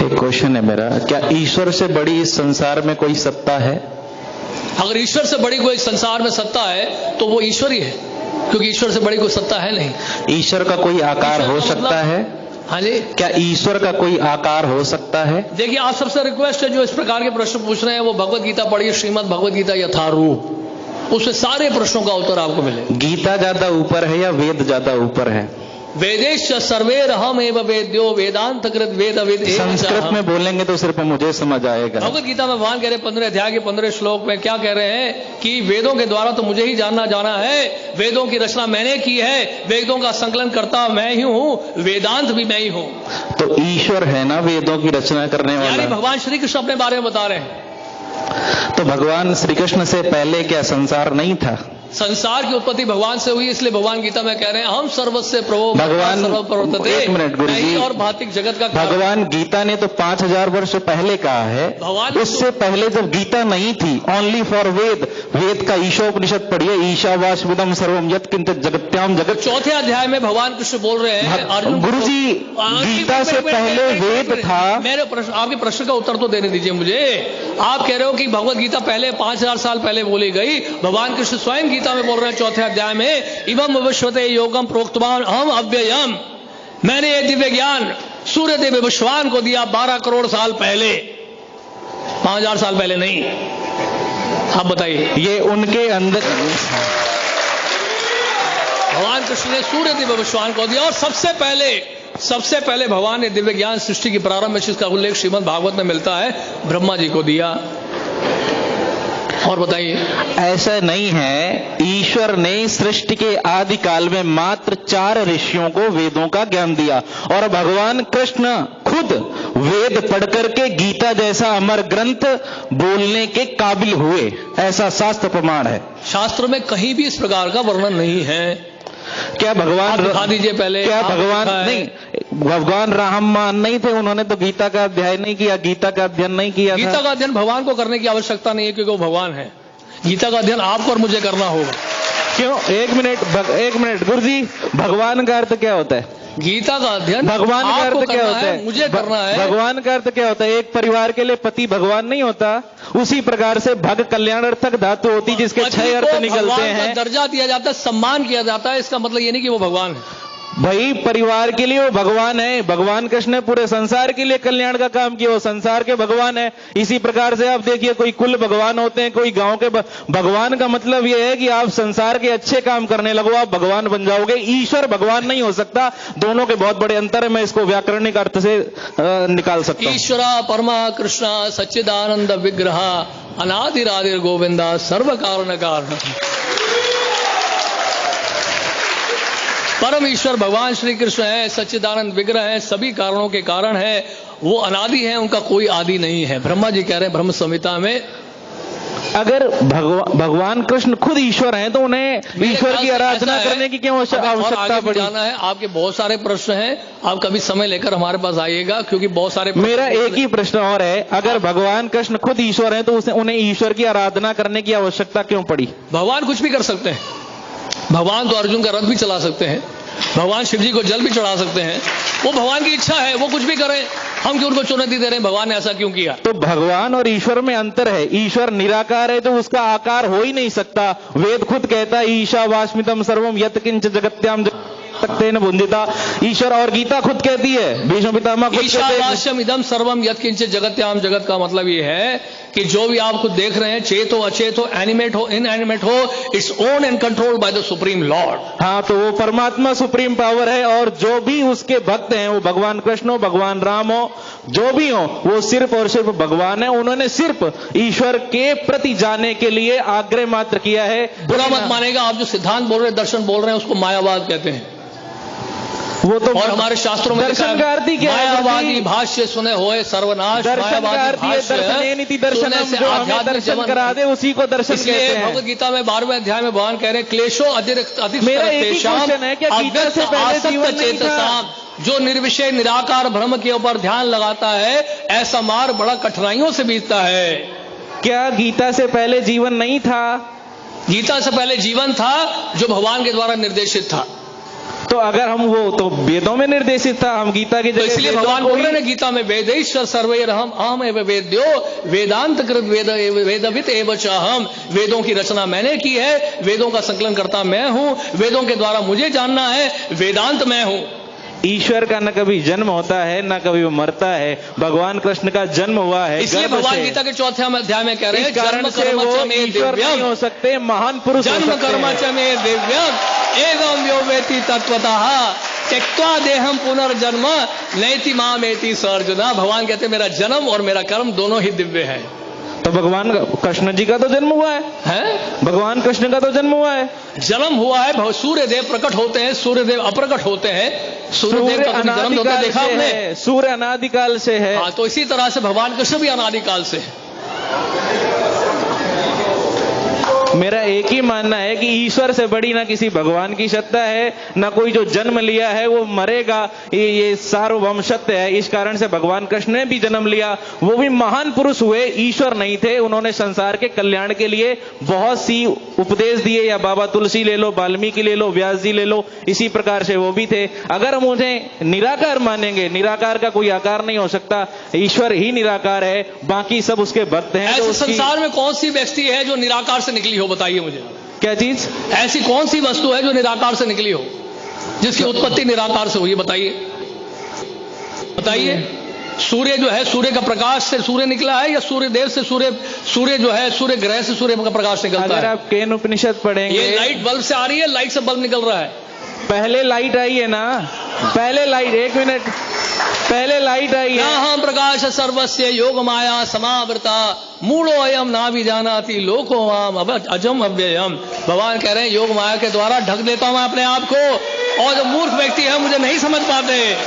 एक क्वेश्चन है मेरा, क्या ईश्वर से बड़ी इस संसार में कोई सत्ता है? अगर ईश्वर से बड़ी कोई संसार में सत्ता है तो वो ईश्वर ही है, क्योंकि ईश्वर से बड़ी कोई सत्ता है नहीं। ईश्वर का कोई आकार हो सकता है? हाँ जी, क्या ईश्वर का कोई आकार हो सकता है? देखिए, आप सबसे रिक्वेस्ट है जो इस प्रकार के प्रश्न पूछ रहे हैं वो भगवत गीता पढ़िए, श्रीमद् भगवत गीता यथारूप, उसमें सारे प्रश्नों का उत्तर आपको मिलेगा। गीता ज्यादा ऊपर है या वेद ज्यादा ऊपर है? वेदेश सर्वेरहम एव वेद्यो वेदांत कृत वेद वेद। संस्कृत में बोलेंगे तो सिर्फ मुझे समझ आएगा। भगवत गीता में भगवान कह रहे 15 अध्याय के 15 श्लोक में क्या कह रहे हैं कि वेदों के द्वारा तो मुझे ही जाना है, वेदों की रचना मैंने की है, वेदों का संकलन करता मैं ही हूँ, वेदांत भी मैं ही हूँ। तो ईश्वर है ना वेदों की रचना करने वाला? यानी भगवान श्री कृष्ण अपने बारे में बता रहे हैं। तो भगवान श्री कृष्ण से पहले क्या संसार नहीं था? संसार की उत्पत्ति भगवान से हुई, इसलिए भगवान गीता में कह रहे हैं हम सर्वस्य प्रभो भगवान। सर्वप्रवर्तते। एक मिनट गुरु जी, और भौतिक जगत का भगवान गीता ने तो 5000 वर्ष पहले कहा है। भगवान उससे पहले जब गीता नहीं थी, ओनली फॉर वेद, वेद का ईशोपनिषद पढ़िए, ईशावास्मिदं सर्वम यत्किंच जगत्याम जगत। चौथे अध्याय में भगवान कृष्ण बोल रहे हैं अर्जुन गुरु जी, गीता से पहले वेद था। मेरे प्रश्न, आपके प्रश्न का उत्तर तो देने दीजिए मुझे। आप कह रहे हो कि भगवत गीता पहले 5000 साल पहले बोली गई, भगवान कृष्ण स्वयं गीता में बोल रहे हैं चौथे अध्याय में, इवम विश्वते योगम प्रोक्तवान अहम अव्ययम, मैंने ये दिव्य ज्ञान सूर्य देव विश्वान को दिया 12 करोड़ साल पहले, 5000 साल पहले नहीं। आप बताइए, ये उनके अंदर भगवान कृष्ण ने सूर्य देव विश्वान को दिया, और सबसे पहले भगवान ने दिव्य ज्ञान सृष्टि की प्रारंभ में, जिसका उल्लेख श्रीमद् भागवत में मिलता है, ब्रह्मा जी को दिया। और बताइए, ऐसा नहीं है, ईश्वर ने सृष्टि के आदि काल में मात्र 4 ऋषियों को वेदों का ज्ञान दिया, और भगवान कृष्ण खुद वेद पढ़ करके गीता जैसा अमर ग्रंथ बोलने के काबिल हुए, ऐसा शास्त्र प्रमाण है। शास्त्र में कहीं भी इस प्रकार का वर्णन नहीं है। क्या भगवान दिखा दीजिए पहले। क्या भगवान नहीं, भगवान राममान नहीं थे, उन्होंने तो गीता का अध्ययन नहीं किया, गीता का अध्ययन नहीं किया। गीता का अध्ययन भगवान को करने की आवश्यकता नहीं है, क्योंकि वो भगवान है। गीता का अध्ययन आपको और मुझे करना होगा। क्यों? एक मिनट गुरु जी, भगवान का अर्थ क्या होता है? गीता का अध्ययन भगवान का अर्थ क्या होता है? मुझे करना है। भगवान का अर्थ क्या होता है? एक परिवार के लिए पति भगवान नहीं होता, उसी प्रकार से भग कल्याणार्थक धातु होती, जिसके 6 अर्थ निकलते हैं। दर्जा दिया जाता है, सम्मान किया जाता है, इसका मतलब ये नहीं कि वो भगवान है। भाई, परिवार के लिए वो भगवान है। भगवान कृष्ण ने पूरे संसार के लिए कल्याण का काम किया, वो संसार के भगवान है। इसी प्रकार से आप देखिए, कोई कुल भगवान होते हैं, कोई गांव के भगवान का मतलब यह है कि आप संसार के अच्छे काम करने लगो, आप भगवान बन जाओगे। ईश्वर भगवान नहीं हो सकता, दोनों के बहुत बड़े अंतर है। मैं इसको व्याकरणिक अर्थ से निकाल सकता हूं। ईश्वरा परमा कृष्णा सच्चिदानंद विग्रह अनादिरादिर गोविंदा सर्व कारण कारण। परम ईश्वर भगवान श्री कृष्ण है, सच्चिदानंद विग्रह है, सभी कारणों के कारण है, वो अनादि है, उनका कोई आदि नहीं है। ब्रह्मा जी कह रहे हैं ब्रह्म संहिता में, अगर भगवान कृष्ण खुद ईश्वर हैं तो उन्हें ईश्वर की आराधना करने की क्यों आवश्यकता पड़ी? जाना है, आपके बहुत सारे प्रश्न हैं, आप कभी समय लेकर हमारे पास आइएगा, क्योंकि बहुत सारे। मेरा एक ही प्रश्न और है, अगर भगवान कृष्ण खुद ईश्वर हैं तो उन्हें ईश्वर की आराधना करने की आवश्यकता क्यों पड़ी? भगवान कुछ भी कर सकते हैं। भगवान तो अर्जुन का रथ भी चला सकते हैं, भगवान शिव जी को जल भी चढ़ा सकते हैं, वो भगवान की इच्छा है, वो कुछ भी करें। हम क्यों उनको चुनौती दे रहे हैं? भगवान ने ऐसा क्यों किया? तो भगवान और ईश्वर में अंतर है। ईश्वर निराकार है तो उसका आकार हो ही नहीं सकता। वेद खुद कहता है ईशावास्मिदं सर्वम यत्किंच जगत्याम तेन बुंदिता। ईश्वर, और गीता खुद कहती है, भीष्म पितामह खुद कहते हैं ईशावास्यमिदं सर्वम यत्किंच जगत्याम। जगत का मतलब ये है कि जो भी आप खुद देख रहे हैं, चेत हो, अचेत हो, एनिमेट हो, इनएनिमेट हो, its own and controlled by the supreme Lord. हाँ, तो वो परमात्मा सुप्रीम पावर है, और जो भी उसके भक्त हैं, वो भगवान कृष्ण हो, भगवान राम हो, जो भी हो, वो सिर्फ और सिर्फ भगवान है। उन्होंने सिर्फ ईश्वर के प्रति जाने के लिए आग्रह मात्र किया है। बुरा मत मानेगा, आप जो सिद्धांत बोल रहे हैं, दर्शन बोल रहे हैं, उसको मायावाद कहते हैं। वो तो और हमारे शास्त्रों में दर्शन का अर्थ ही क्या है? मायावादी भाष्य सुने होए सर्वनाश। दर्शन का अर्थ ये दर्शन नीति दर्शन से हमें दर्शन करा दे, उसी को दर्शन कहते हैं। भगवत गीता में 12वें अध्याय में भगवान कह रहे हैं क्लेशो अधिक मेरा एक ही क्वेश्चन है, क्या गीता से पहले जीवन नहीं था? जो निर्विषय निराकार ब्रह्म के ऊपर ध्यान लगाता है, ऐसा मार्ग बड़ा कठिनाइयों से बीतता है। क्या गीता से पहले जीवन नहीं था? गीता से पहले जीवन था जो भगवान के द्वारा निर्देशित था। तो अगर हम वो तो वेदों में निर्देशित था, हम गीता की तो जगह इसलिए वेदों भगवान को बोल ही- रहे हैं गीता में वेदैश्वर सर्वैरहम् अहम् एव वेद्यो वेदांत कृत वेदवित् एव च अहम्। वेदों की रचना मैंने की है, वेदों का संकलन करता मैं हूं, वेदों के द्वारा मुझे जानना है, वेदांत मैं हूं। ईश्वर का न कभी जन्म होता है न कभी वो मरता है। भगवान कृष्ण का जन्म हुआ है इसलिए गर्भ भगवान से। गीता के 4वें अध्याय में कह रहे इस हैं कारण जन्म से कर्म वो च मे ईश्वर नहीं दिव्यम हो सकते, महान पुरुष हो जन्म सकते कर्म हैं। च मे दिव्यम एवं यो वेति तत्वतः त्यक्त्वा देहम पुनर्जन्म नैति मामेति स अर्जुन। भगवान कहते हैं मेरा जन्म और मेरा कर्म दोनों ही दिव्य है। तो भगवान कृष्ण जी का तो जन्म हुआ है, हैं? भगवान कृष्ण का तो जन्म हुआ है। जन्म हुआ है, सूर्य देव प्रकट होते हैं, सूर्य देव अप्रकट होते हैं। सूर्य देव का कभी जन्म होता देखा से आपने? है, सूर्य अनादिकाल से है। हाँ, तो इसी तरह से भगवान कृष्ण भी अनादिकाल से है। मेरा एक ही मानना है कि ईश्वर से बड़ी ना किसी भगवान की सत्ता है, ना कोई जो जन्म लिया है वो मरेगा, ये सार्वभौम सत्य है। इस कारण से भगवान कृष्ण ने भी जन्म लिया, वो भी महान पुरुष हुए, ईश्वर नहीं थे। उन्होंने संसार के कल्याण के लिए बहुत सी उपदेश दिए, या बाबा तुलसी ले लो, वाल्मीकि ले लो, व्यास जी ले लो, इसी प्रकार से वो भी थे। अगर हम उन्हें निराकार मानेंगे, निराकार का कोई आकार नहीं हो सकता, ईश्वर ही निराकार है, बाकी सब उसके भक्त हैं। ऐसे संसार में कौन सी व्यक्ति है जो निराकार से निकली हो? बताइए मुझे। क्या चीज? ऐसी कौन सी वस्तु है जो निराकार से निकली हो, जिसकी उत्पत्ति निराकार से हुई? बताइए बताइए। सूर्य जो है, सूर्य का प्रकाश से सूर्य निकला है, या सूर्य देव से सूर्य जो है, सूर्य ग्रह से सूर्य का प्रकाश निकलता है? अगर आप केन उपनिषद पढ़ेंगे, ये लाइट बल्ब से आ रही है, लाइट से बल्ब निकल रहा है। पहले लाइट आई है ना, पहले लाइट, एक मिनट, पहले लाइट आई है। हम प्रकाश सर्वस्य योग माया समावृता मूढ़ो अयम ना भी जानाति लोको माम अजम अव्ययम। भगवान कह रहे हैं योग माया के द्वारा ढक देता हूं मैं अपने आप को, और जो मूर्ख व्यक्ति है मुझे नहीं समझ पाते।